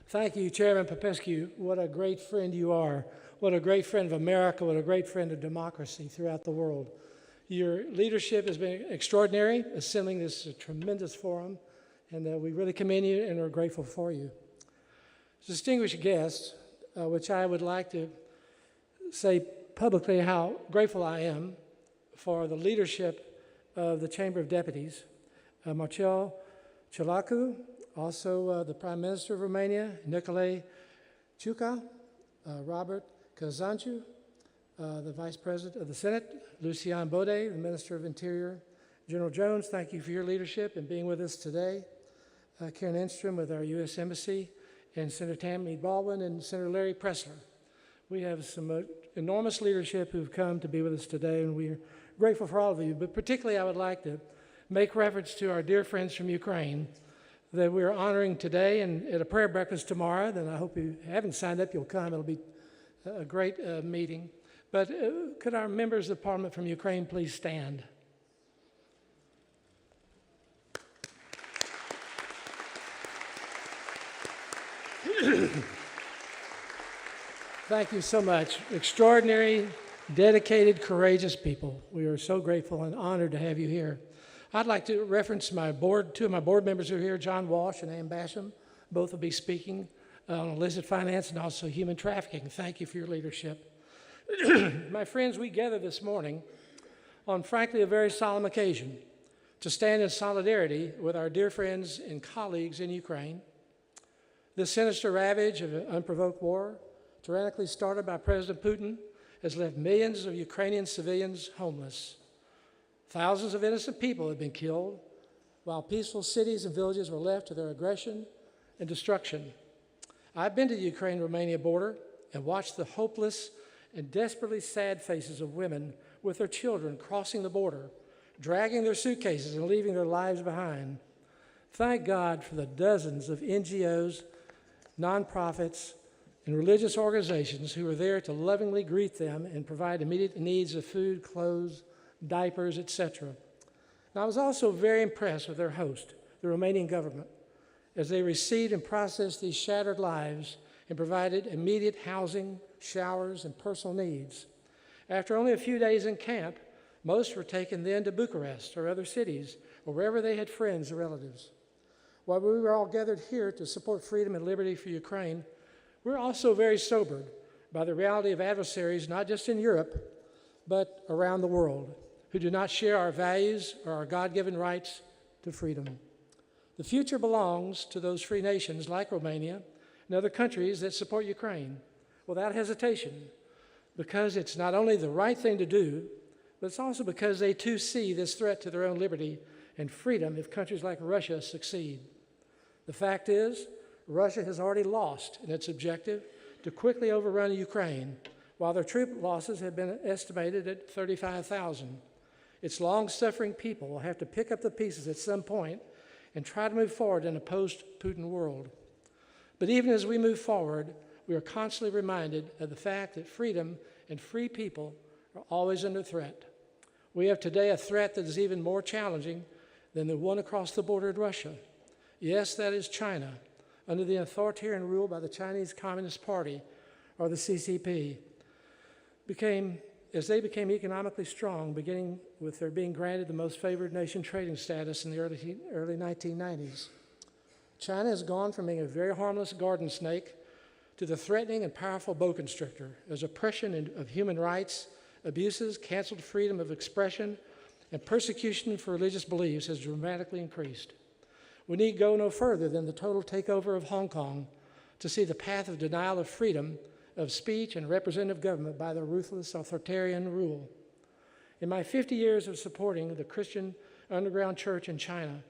Thank you, Chairman Popescu. What a great friend you are. What a great friend of America. What a great friend of democracy throughout the world. Your leadership has been extraordinary, assembling this tremendous forum, and we really commend you and are grateful for you. Distinguished guests, which I would like to say publicly how grateful I am for the leadership of the Chamber of Deputies, Marcel Ciolacu, also the Prime Minister of Romania, Nicolae Ciucă, Robert Kazancu, the Vice President of the Senate, Lucian Bode, the Minister of Interior, General Jones, thank you for your leadership and being with us today, Karen Enstrom with our U.S. Embassy, and Senator Tammy Baldwin and Senator Larry Pressler. We have some enormous leadership who've come to be with us today, and we're grateful for all of you. But particularly, I would like to make reference to our dear friends from Ukraine that we're honoring today and at a prayer breakfast tomorrow. Then I hope you haven't signed up, you'll come. It'll be a great meeting. But could our members of Parliament from Ukraine please stand? Thank you so much. Extraordinary, dedicated, courageous people. We are so grateful and honored to have you here. I'd like to reference my board, two of my board members who are here, John Walsh and Ann Basham. Both will be speaking on illicit finance and also human trafficking. Thank you for your leadership. My friends, we gather this morning on, frankly, a very solemn occasion to stand in solidarity with our dear friends and colleagues in Ukraine. This sinister ravage of an unprovoked war, tyrannically started by President Putin, has left millions of Ukrainian civilians homeless. Thousands of innocent people have been killed, while peaceful cities and villages were left to their aggression and destruction. I've been to the Ukraine-Romania border and watched the hopeless and desperately sad faces of women with their children crossing the border, dragging their suitcases and leaving their lives behind. Thank God for the dozens of NGOs, nonprofits, and religious organizations who are there to lovingly greet them and provide immediate needs of food, clothes, diapers, etc. And I was also very impressed with their host, the Romanian government, as they received and processed these shattered lives and provided immediate housing, showers, and personal needs. After only a few days in camp, most were taken then to Bucharest or other cities or wherever they had friends or relatives. While we were all gathered here to support freedom and liberty for Ukraine, we're also very sobered by the reality of adversaries, not just in Europe, but around the world, who do not share our values or our God-given rights to freedom. The future belongs to those free nations like Romania and other countries that support Ukraine without hesitation, because it's not only the right thing to do, but it's also because they too see this threat to their own liberty and freedom if countries like Russia succeed. The fact is, Russia has already lost in its objective to quickly overrun Ukraine, while their troop losses have been estimated at 35,000. Its long-suffering people will have to pick up the pieces at some point and try to move forward in a post-Putin world. But even as we move forward, we are constantly reminded of the fact that freedom and free people are always under threat. We have today a threat that is even more challenging than the one across the border in Russia. Yes, that is China, under the authoritarian rule by the Chinese Communist Party, or the CCP, as they became economically strong, beginning with their being granted the most favored nation trading status in the early 1990s. China has gone from being a very harmless garden snake to the threatening and powerful boa constrictor, as oppression of human rights, abuses, canceled freedom of expression, and persecution for religious beliefs has dramatically increased. We need go no further than the total takeover of Hong Kong to see the path of denial of freedom of speech and representative government by the ruthless authoritarian rule. In my 50 years of supporting the Christian underground church in China,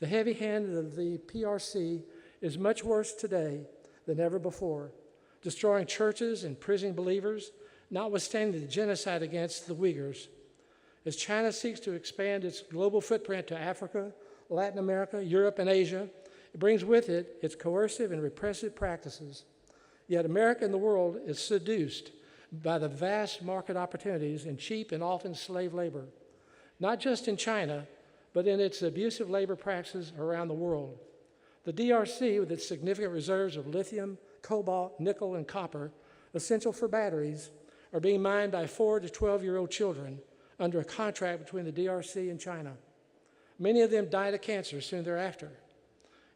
the heavy hand of the PRC is much worse today than ever before, destroying churches and imprisoning believers, notwithstanding the genocide against the Uyghurs. As China seeks to expand its global footprint to Africa, Latin America, Europe, and Asia, it brings with it its coercive and repressive practices. Yet America and the world is seduced by the vast market opportunities in cheap and often slave labor, not just in China, but in its abusive labor practices around the world. The DRC, with its significant reserves of lithium, cobalt, nickel, and copper, essential for batteries, are being mined by 4 to 12-year-old children under a contract between the DRC and China. Many of them died of cancer soon thereafter.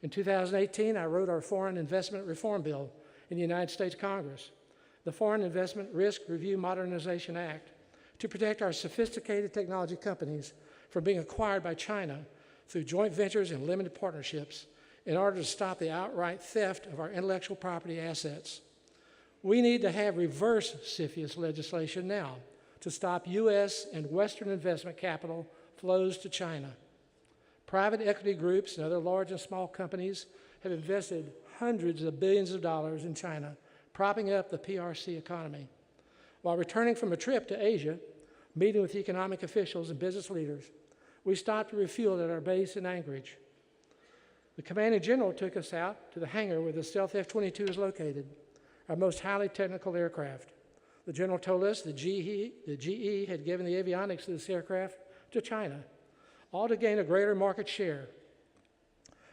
In 2018, I wrote our Foreign Investment Reform Bill in the United States Congress, the Foreign Investment Risk Review Modernization Act, to protect our sophisticated technology companies from being acquired by China through joint ventures and limited partnerships in order to stop the outright theft of our intellectual property assets. We need to have reverse CFIUS legislation now to stop U.S. and Western investment capital flows to China. Private equity groups and other large and small companies have invested hundreds of billions of dollars in China, propping up the PRC economy. While returning from a trip to Asia, meeting with economic officials and business leaders, we stopped to refuel at our base in Anchorage. The commanding general took us out to the hangar where the Stealth F-22 is located, our most highly technical aircraft. The general told us that GE had given the avionics of this aircraft to China, all to gain a greater market share.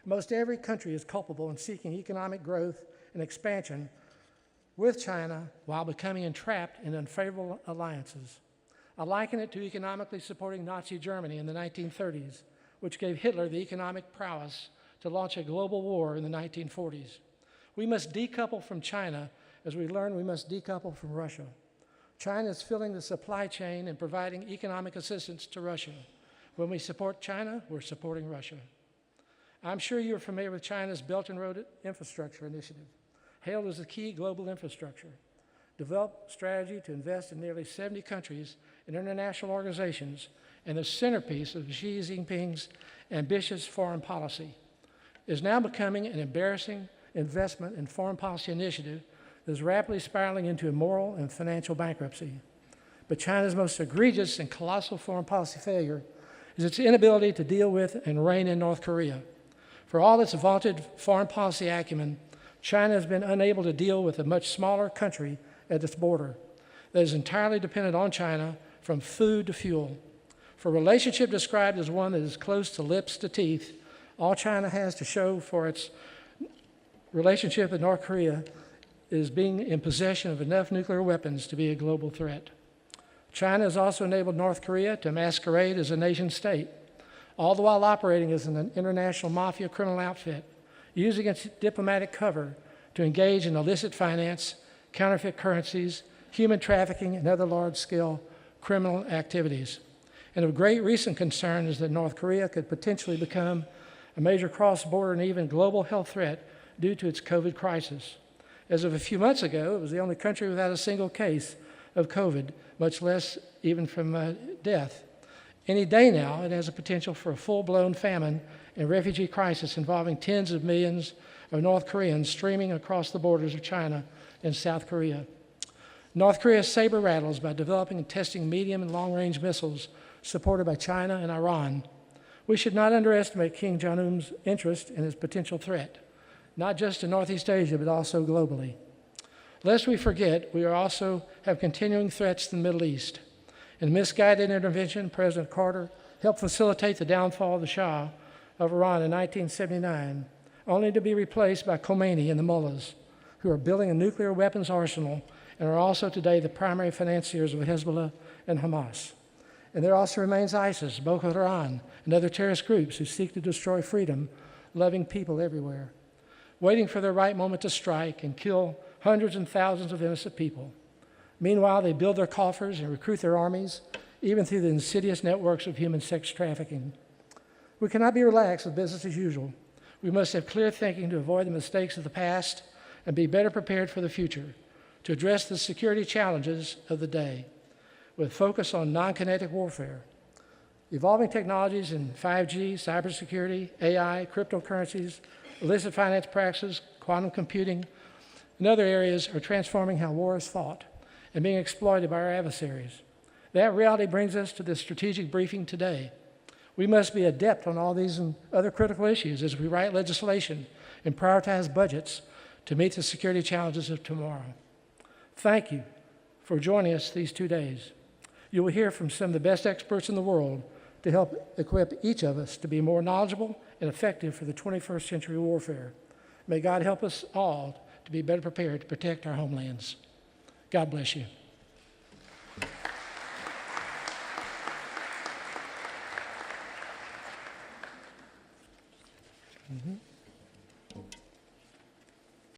Most every country is culpable in seeking economic growth and expansion with China while becoming entrapped in unfavorable alliances. I liken it to economically supporting Nazi Germany in the 1930s, which gave Hitler the economic prowess to launch a global war in the 1940s. We must decouple from China as we learn we must decouple from Russia. China is filling the supply chain and providing economic assistance to Russia. When we support China, we're supporting Russia. I'm sure you're familiar with China's Belt and Road Infrastructure Initiative, hailed as the key global infrastructure, developed strategy to invest in nearly 70 countries and international organizations, and the centerpiece of Xi Jinping's ambitious foreign policy, is now becoming an embarrassing investment and foreign policy initiative that is rapidly spiraling into moral and financial bankruptcy. But China's most egregious and colossal foreign policy failure is its inability to deal with and rein in North Korea. For all its vaunted foreign policy acumen, China has been unable to deal with a much smaller country at its border that is entirely dependent on China from food to fuel. For a relationship described as one that is close to lips to teeth, all China has to show for its relationship with North Korea is being in possession of enough nuclear weapons to be a global threat. China has also enabled North Korea to masquerade as a nation state, all the while operating as an international mafia criminal outfit, using its diplomatic cover to engage in illicit finance, counterfeit currencies, human trafficking, and other large-scale criminal activities. And of great recent concern is that North Korea could potentially become a major cross-border and even global health threat due to its COVID crisis. As of a few months ago, it was the only country without a single case of COVID, much less even from death. Any day now, it has a potential for a full-blown famine and refugee crisis involving tens of millions of North Koreans streaming across the borders of China and South Korea. North Korea saber rattles by developing and testing medium and long-range missiles supported by China and Iran. We should not underestimate Kim Jong-un's interest in his potential threat, not just in Northeast Asia, but also globally. Lest we forget, we also have continuing threats in the Middle East. In misguided intervention, President Carter helped facilitate the downfall of the Shah of Iran in 1979, only to be replaced by Khomeini and the mullahs, who are building a nuclear weapons arsenal and are also today the primary financiers of Hezbollah and Hamas. And there also remains ISIS, Boko Haram, and other terrorist groups who seek to destroy freedom, loving people everywhere, waiting for their right moment to strike and kill hundreds and thousands of innocent people. Meanwhile, they build their coffers and recruit their armies, even through the insidious networks of human sex trafficking. We cannot be relaxed with business as usual. We must have clear thinking to avoid the mistakes of the past and be better prepared for the future, to address the security challenges of the day, with focus on non-kinetic warfare. Evolving technologies in 5G, cybersecurity, AI, cryptocurrencies, illicit finance practices, quantum computing, and other areas are transforming how war is fought and being exploited by our adversaries. That reality brings us to the strategic briefing today. We must be adept on all these and other critical issues as we write legislation and prioritize budgets to meet the security challenges of tomorrow. Thank you for joining us these 2 days. You will hear from some of the best experts in the world to help equip each of us to be more knowledgeable and effective for the 21st century warfare. May God help us all to be better prepared to protect our homelands. God bless you. Mm-hmm.